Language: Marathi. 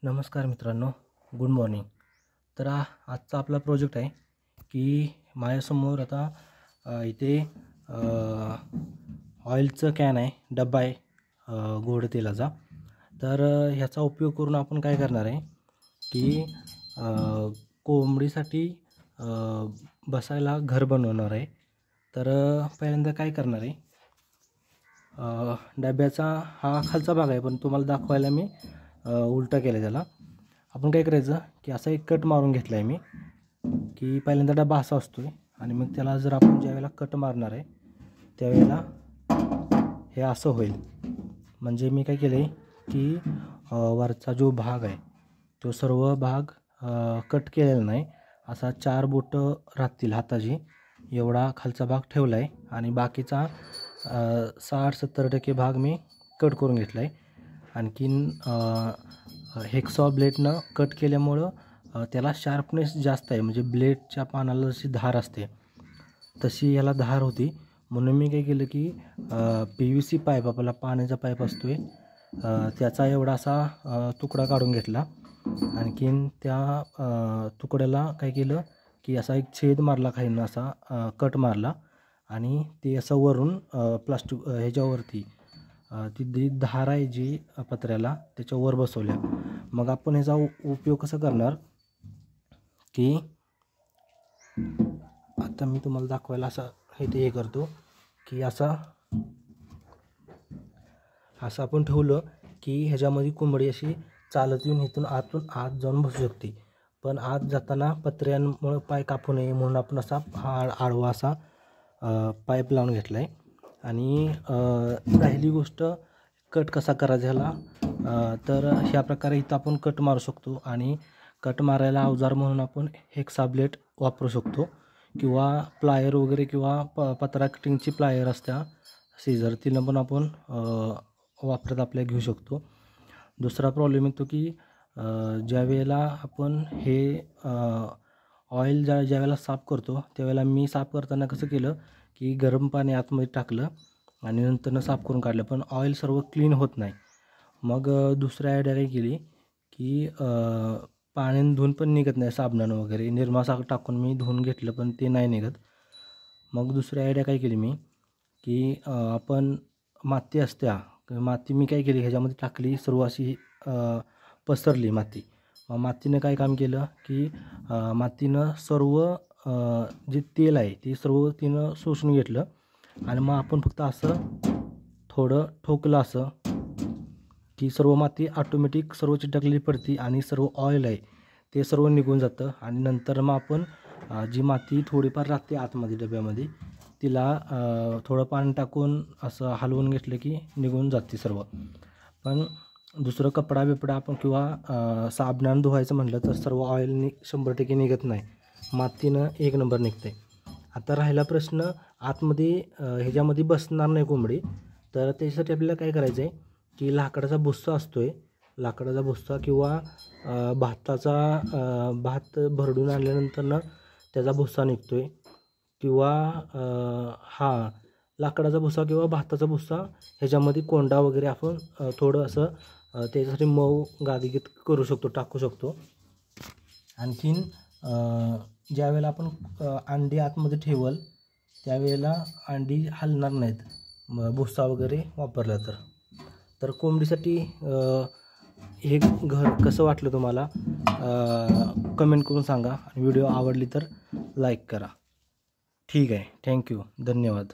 नमस्कार मित्रांनो, गुड मॉर्निंग. तर आजचा आपला प्रोजेक्ट आहे की माझ्यासमोर आता इथे ऑइलचं कॅन आहे, डब्बा आहे गोड तेलाचा. तर ह्याचा उपयोग करून आपण काय करणार आहे की कोंबडीसाठी बसायला घर बनवणार आहे. तर पहिल्यांदा काय करणार आहे, डब्याचा हा खालचा भाग आहे पण तुम्हाला दाखवायला मी उलटा केलं. त्याला आपण काय करायचं की असा एक कट मारून घेतला आहे मी, की पहिल्यांदा डबा असा असतो आहे आणि मग त्याला जर आपण ज्यावेळेला कट मारणार आहे त्यावेळेला हे असं होईल. म्हणजे मी काय केलं आहे की वरचा जो भाग आहे तो सर्व भाग कट केलेला नाही, असा 4 बोटं राहतील हाताची एवढा खालचा भाग ठेवला आहे आणि बाकीचा 60-70% भाग मी कट करून घेतला आहे. आणखीन हेक्सॉ ब्लेडनं कट केल्यामुळं त्याला शार्पनेस जास्त आहे, म्हणजे ब्लेडच्या पानाला जशी धार असते तशी याला धार होती. म्हणून मी काय केलं की PVC पाईप, आपला पाण्याचा पाईप असतो आहे त्याचा एवढा असा तुकडा काढून घेतला. आणखीन त्या तुकड्याला काय केलं की असा एक छेद मारला खालीनं, असा कट मारला आणि ते असं वरून प्लास्टिक ह्याच्यावरती ती धार आहे जी पत्र्याला त्याच्यावर बसवल्या. मग आपण ह्याचा उपयोग कसा करणार की आता मी तुम्हाला दाखवायला असं हे करतो की असं आपण ठेवलं की ह्याच्यामध्ये कोंबडी अशी चालत येऊन इथून आत जाऊन बसू शकते. पण आत जाताना पत्र्यांमुळे पाय कापू नये म्हणून आपण असा आडवा असा पाईप लावून घेतला आहे. आणि राहिली गोष्ट कट कसा करायचा ह्याला, तर ह्या प्रकारे इथं आपण कट मारू शकतो. आणि कट मारायला अवजार म्हणून आपण हेक्सा ब्लेड वापरू शकतो किंवा प्लायर वगैरे किंवा पत्रा कटिंगची प्लायर असत्या सीझर, तिनं पण आपण वापरात आपल्या घेऊ शकतो. दुसरा प्रॉब्लेम येतो की ज्या वेळेला आपण हे ऑइल ज्यावेळेला साफ करतो त्यावेळेला मी साफ करताना कसं केलं की गरम पाणी आतमध्ये टाकलं आणि नंतरनं साफ करून काढलं, पण ऑइल सर्व क्लीन होत नाही. मग दुसरी आयडिया काय केली की पाण्यानं धुवून पण निघत नाही, साबणानं वगैरे निरमा टाकून मी धुवून घेतलं पण ते नाही निघत. मग दुसरी आयडिया काय केली मी की आपण माती असत्या, माती मी काय केली ह्याच्यामध्ये टाकली, सर्व अशी पसरली माती. मग मातीनं काय काम केलं की मातीनं सर्व जे तेल आहे ते सर्व तिनं शोषून घेतलं आणि मग आपण फक्त असं थोडं ठोकलं असं की सर्व माती ऑटोमॅटिक सर्व चिटकलेली पडती आणि सर्व ऑइल आहे ते सर्व निघून जातं. आणि नंतर मग आपण जी माती थोडीफार राहते आतमध्ये डब्यामध्ये तिला थोडं पाणी टाकून असं हलवून घेतलं की निघून जाते सर्व. पण दुसरं कपडा बिपडा आपण किंवा साबणानं धुवायचं म्हटलं तर सर्व ऑइल 100% निघत नाही, मातीनं एक नंबर निघते. आता राहिला प्रश्न आतमध्ये ह्याच्यामध्ये बसणार नाही कोंबडी, तर त्यासाठी आपल्याला काय करायचं आहे की लाकडाचा भुस्सा असतो आहे, लाकडाचा भुस्सा किंवा भात भरडून आणल्यानंतरनं त्याचा भुस्सा निघतो आहे किंवा लाकडाचा भुस्सा किंवा भाताचा भुस्सा ह्याच्यामध्ये कोंडा वगैरे आपण थोडं असं त्याच्यासाठी मऊ गादगीत करू शकतो, टाकू शकतो. आणखीन ज्यावेळेला आपण अंडी आतमध्ये ठेवल त्यावेळेला अंडी हलणार नाहीत भुस्सा वगैरे वापरला तर. कोंबडीसाठी हे घर कसं वाटलं तुम्हाला कमेंट करून सांगा. व्हिडिओ आवडली तर लाईक करा. ठीक आहे, थँक्यू, धन्यवाद.